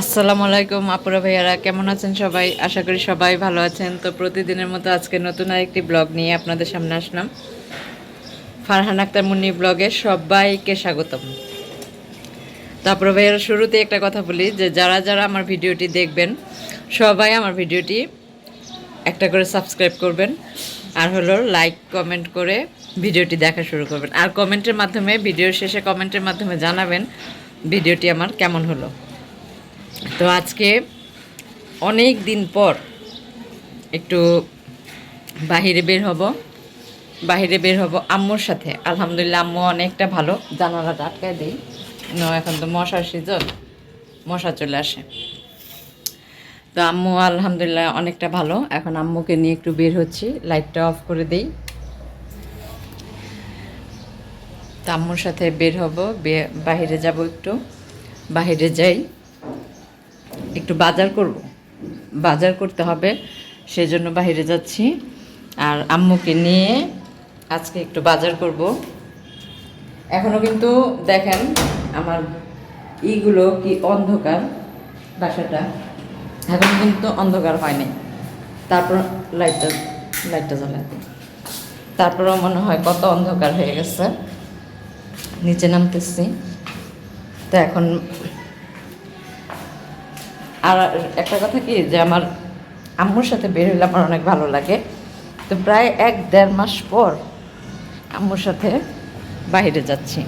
আসসালামু আলাইকুম আপুরা ভাইয়ারা, কেমন আছেন সবাই? আশা করি সবাই ভালো আছেন। তো প্রতিদিনের মতো আজকে নতুন আরেকটি ব্লগ নিয়ে আপনাদের সামনে আসলাম। ফারহান আক্তার মুন্নি ব্লগে সবাইকে স্বাগতম। তো আপুরা ভাইয়ারা, শুরুতে একটা কথা বলি যে যারা যারা আমার ভিডিওটি দেখবেন সবাই আমার ভিডিওটি একটা করে সাবস্ক্রাইব করবেন, আর হলো লাইক কমেন্ট করে ভিডিওটি দেখা শুরু করবেন। আর কমেন্টের মাধ্যমে, ভিডিওর শেষে কমেন্টের মাধ্যমে জানাবেন ভিডিওটি আমার কেমন হলো। তো আজকে অনেক দিন পর একটু বাহিরে বের হব আম্মুর সাথে। আলহামদুলিল্লাহ আম্মু অনেকটা ভালো। জানালাটা আটকায় দিই, এখন তো মশার সিজন, মশা চলে আসে। তো আম্মু আলহামদুলিল্লাহ অনেকটা ভালো। এখন আম্মুকে নিয়ে একটু বের হচ্ছি, লাইটটা অফ করে দিই। তো আম্মুর সাথে বের হব, বাহিরে যাব, একটু বাহিরে যাই, একটু বাজার করব, বাজার করতে হবে, সেজন্য বাইরে যাচ্ছি। আর আম্মুকে নিয়ে আজকে একটু বাজার করব। এখনও কিন্তু দেখেন আমার ইগুলো কি অন্ধকার, বাসাটা এখনও কিন্তু অন্ধকার হয়নি। তারপর লাইটটা লাইটটা জ্বালায় দিই। তারপরেও মনে হয় কত অন্ধকার হয়ে গেছে। নিচে নামতেছি। তো এখন আর একটা কথা কি, যে আমার আম্মুর সাথে বের হইলে আমার অনেক ভালো লাগে। তো প্রায় 1-1.5 মাস পর আম্মুর সাথে বাইরে যাচ্ছি,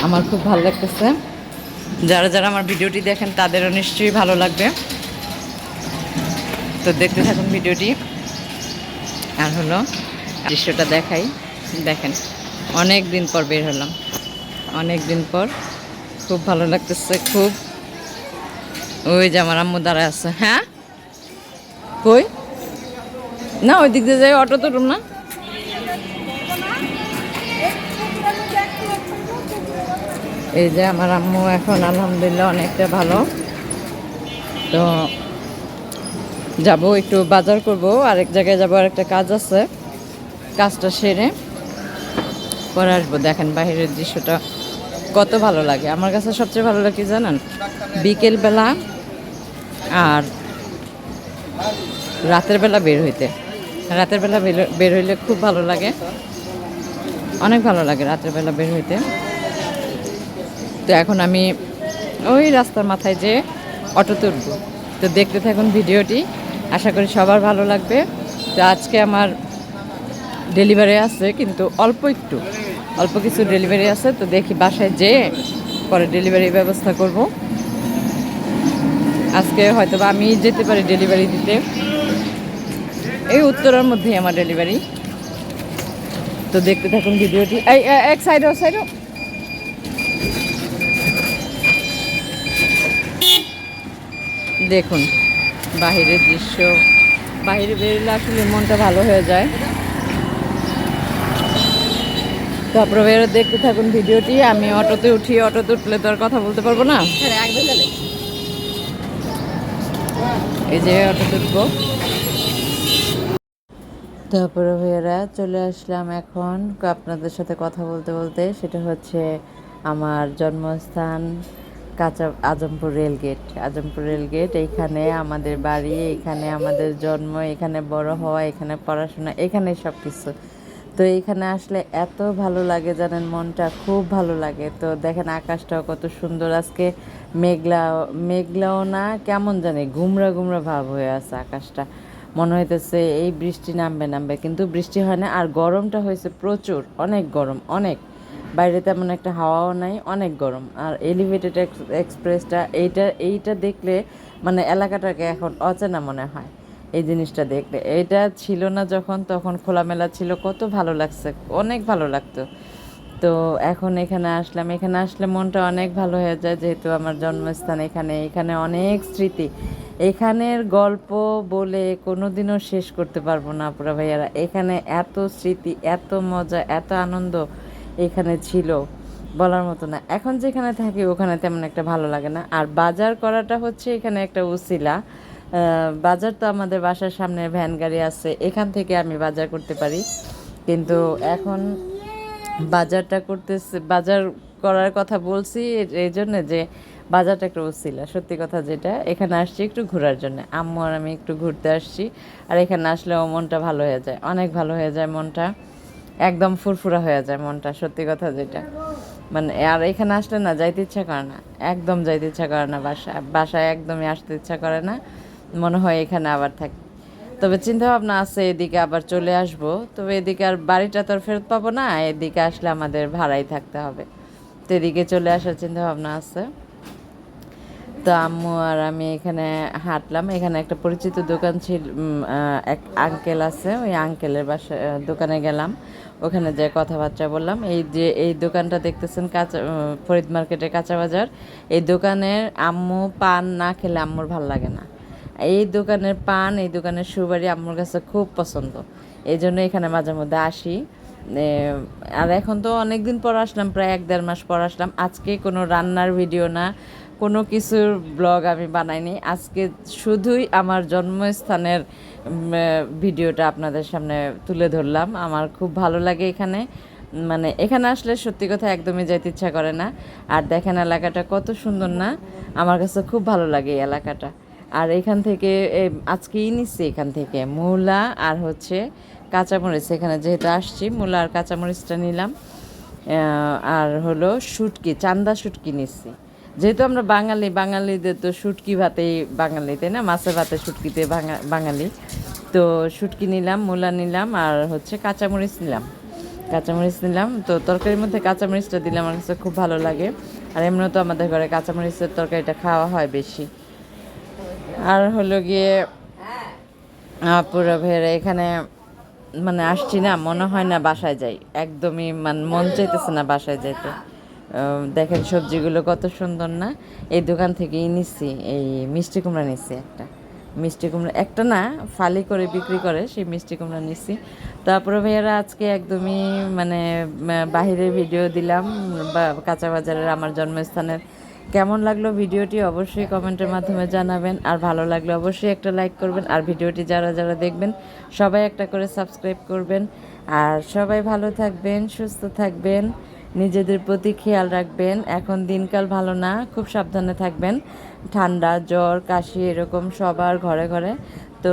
আমার খুব ভালো লাগতেছে। যারা যারা আমার ভিডিওটি দেখেন তাদেরও নিশ্চয়ই ভালো লাগবে। তো দেখতে থাকুন ভিডিওটি। আর হলো দৃশ্যটা দেখাই, দেখেন অনেক দিন পর বের হলাম, অনেক দিন পর, খুব ভালো লাগতেছে খুব। ওই যে আমার আম্মু দাঁড়ায় আছে। হ্যাঁ কই না, ওই দিক দিয়ে যাই, অটো তুলুম না। এই যে আমার আম্মু এখন আলহামদুলিল্লাহ অনেকটা ভালো। তো যাব একটু বাজার করব, আরেক জায়গায় যাব, আরেকটা কাজ আছে, কাজটা সেরে পরে আসবো। দেখেন বাইরের দৃশ্যটা কত ভালো লাগে। আমার কাছে সবচেয়ে ভালো লাগে কি জানেন? বিকেলবেলা আর রাতের বেলা বের হইতে। রাতের বেলা বের হইলে খুব ভালো লাগে, অনেক ভালো লাগে রাতের বেলা বের হইতে। তো এখন আমি ওই রাস্তার মাথায় যে অটো তুলব। তো দেখতে থাকুন ভিডিওটি, আশা করি সবার ভালো লাগবে। তো আজকে আমার ডেলিভারি আছে, কিন্তু অল্প কিছু ডেলিভারি আছে। তো দেখি বাসায় যেয়ে পরে ডেলিভারির ব্যবস্থা করব। আজকে হয়তো বা আমি যেতে পারি ডেলিভারি দিতে, এই উত্তরার মধ্যেই আমার ডেলিভারি। তো দেখতে থাকুন ভিডিওটি। এই এক সাইডও দেখুন বাহিরের দৃশ্য। বাহিরে বেরোলে আসলে মনটা ভালো হয়ে যায়। তো আপনারা বেরো, দেখতে থাকুন ভিডিওটি। আমি অটোতে উঠলে তো আর কথা বলতে পারবো না। এই যে অটোতে উঠবো। তারপরে ভাইয়ারা চলে আসলাম এখন আপনাদের সাথে কথা বলতে বলতে। সেটা হচ্ছে আমার জন্মস্থান আজমপুর রেলগেট। এইখানে আমাদের বাড়ি, এখানে আমাদের জন্ম, এখানে বড় হওয়া, এখানে পড়াশোনা, এখানে সব কিছু। তো এইখানে আসলে এত ভালো লাগে জানেন, মনটা খুব ভালো লাগে। তো দেখেন আকাশটাও কত সুন্দর। আজকে মেঘলাও না, কেমন জানি গুমরা ভাব হয়ে আছে আকাশটা। মনে হইতেছে এই বৃষ্টি নামবে, কিন্তু বৃষ্টি হয় না। আর গরমটা হয়েছে প্রচুর, অনেক গরম, অনেক। বাইরে তেমন একটা হাওয়াও নাই, অনেক গরম। আর এলিভেটেড এক্সপ্রেসটা, এইটা দেখলে মানে এলাকাটাকে এখন অচেনা মনে হয়। এই জিনিসটা দেখলে, এটা ছিল না যখন, তখন খোলামেলা ছিল, কত ভালো লাগছে, অনেক ভালো লাগতো। তো এখন এখানে আসলে মনটা অনেক ভালো হয়ে যায়, যেহেতু আমার জন্মস্থান এখানে অনেক স্মৃতি। এখানের গল্প বলে কোনোদিনও শেষ করতে পারবো না আপুরা ভাইয়ারা। এখানে এত স্মৃতি, এত মজা, এত আনন্দ এখানে ছিল, বলার মতো না। এখন যেখানে থাকি ওখানে তেমন একটা ভালো লাগে না। আর বাজার করাটা হচ্ছে এখানে একটা উছিলা। বাজার তো আমাদের বাসার সামনে ভ্যান গাড়ি আছে, এখান থেকে আমি বাজার করতে পারি। কিন্তু এখন বাজার করার কথা বলছি এই জন্য যে বাজারটা একটা উছিলা, সত্যি কথা যেটা। এখানে আসছি একটু ঘোরার জন্য, আম্মু আর আমি একটু ঘুরতে আসছি। আর এখানে আসলেও মনটা ভালো হয়ে যায়, অনেক ভালো হয়ে যায় মনটা, একদম ফুরফুরা হয়ে যায় মনটা, সত্যি কথা যেটা। মানে আর এখানে আসলে না যাইতে ইচ্ছা করে না, একদম যাইতে ইচ্ছা করে না, বাসায় একদমই আসতে ইচ্ছা করে না, মনে হয় এখানে আবার থাকি। তবে চিন্তা ভাবনা আছে এদিকে আবার চলে আসব, তবে এদিকে আর বাড়িটা তো আর ফেরত পাবো না, এদিকে আসলে আমাদের ভাড়াই থাকতে হবে, তো এদিকে চলে আসার চিন্তা ভাবনা আছে। তো আম্মু আর আমি এখানে হাঁটলাম, এখানে একটা পরিচিত দোকান ছিল, এক আঙ্কেল আছে, ওই আঙ্কেলের বাসা দোকানে গেলাম, ওখানে যে কথাবার্তা বললাম। এই যে এই দোকানটা দেখতেছেন কাঁচা, ফরিদ মার্কেটের কাঁচা বাজার, এই দোকানের আম্মু পান না খেলে আম্মুর ভাল লাগে না। এই দোকানের পান, এই দোকানের সুপারি আম্মুর কাছে খুব পছন্দ, এই জন্য এখানে মাঝে মধ্যে আসি। আর এখন তো অনেক দিন পর আসলাম, প্রায় 1-1.5 মাস পর আসলাম। আজকে কোনো রান্নার ভিডিও না, কোনো কিছুর ব্লগ আমি বানাইনি, আজকে শুধুই আমার জন্মস্থানের ভিডিওটা আপনাদের সামনে তুলে ধরলাম। আমার খুব ভালো লাগে এখানে, মানে এখানে আসলে সত্যি কথা একদমই যেতে ইচ্ছা করে না। আর দেখেন এলাকাটা কত সুন্দর না, আমার কাছে খুব ভালো লাগে এই এলাকাটা। আর এখান থেকে আজকেই নিচ্ছি এখান থেকে মূলা আর হচ্ছে কাঁচামরিচ, এখানে যেহেতু আসছি মূলা আর কাঁচামরিচটা নিলাম। আর হলো শুটকি, চান্দা শুটকি নিচ্ছি, যেহেতু আমরা বাঙালিদের তো শুটকি ভাতেই বাঙালি, তাই না, মাছের ভাতে শুটকিতে বাঙালি। তো শুটকি নিলাম, মূলা নিলাম, আর হচ্ছে কাঁচামরিচ নিলাম। তো তরকারির মধ্যে কাঁচামরিচটা দিলে আমার কাছে খুব ভালো লাগে, আর এমনিও তো আমাদের ঘরে কাঁচামরিচের তরকারিটা খাওয়া হয় বেশি। আর হলো গিয়ে পুরো ভেড়ে এখানে মানে আসছি না, মনে হয় না বাসায় যাই, একদমই মন চাইতেছে না বাসায় যাইতে। দেখেন সবজিগুলো কত সুন্দর না, এই দোকান থেকেই নিচ্ছি, এই মিষ্টি কুমড়া নিচ্ছি একটা, মিষ্টি কুমড়া একটা না, ফালি করে বিক্রি করে, সেই মিষ্টি কুমড়া নিচ্ছি। তারপরে ভাইয়ারা আজকে একদমই মানে বাহিরের ভিডিও দিলাম, বা কাঁচা বাজারের আমার জন্মস্থানের। কেমন লাগলো ভিডিওটি অবশ্যই কমেন্টের মাধ্যমে জানাবেন, আর ভালো লাগলে অবশ্যই একটা লাইক করবেন, আর ভিডিওটি যারা যারা দেখবেন সবাই একটা করে সাবস্ক্রাইব করবেন। আর সবাই ভালো থাকবেন, সুস্থ থাকবেন, নিজেদের প্রতি খেয়াল রাখবেন। এখন দিনকাল ভালো না, খুব সাবধানে থাকবেন, ঠান্ডা জ্বর কাশি এরকম সবার ঘরে ঘরে, তো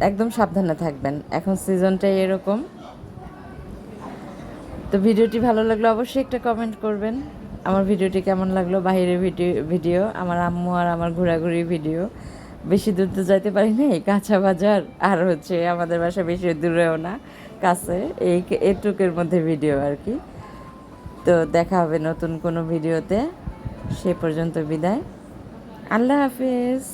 একদম সাবধানে থাকবেন, এখন সিজনটাই এরকম। তো ভিডিওটি ভালো লাগলো অবশ্যই একটা কমেন্ট করবেন। আমার ভিডিওটি কেমন লাগলো, বাইরের ভিডিও আমার আম্মু আর আমার ঘোরাঘুরি ভিডিও, বেশি দূর তো যাইতে পারি না, এই কাঁচা বাজার আর হচ্ছে আমাদের বাসা বেশি দূরেও না, কাছে, এই এটুকের মধ্যে ভিডিও আর কি। তো দেখা হবে নতুন কোনো ভিডিওতে, সে পর্যন্ত বিদায়, আল্লাহ হাফিজ।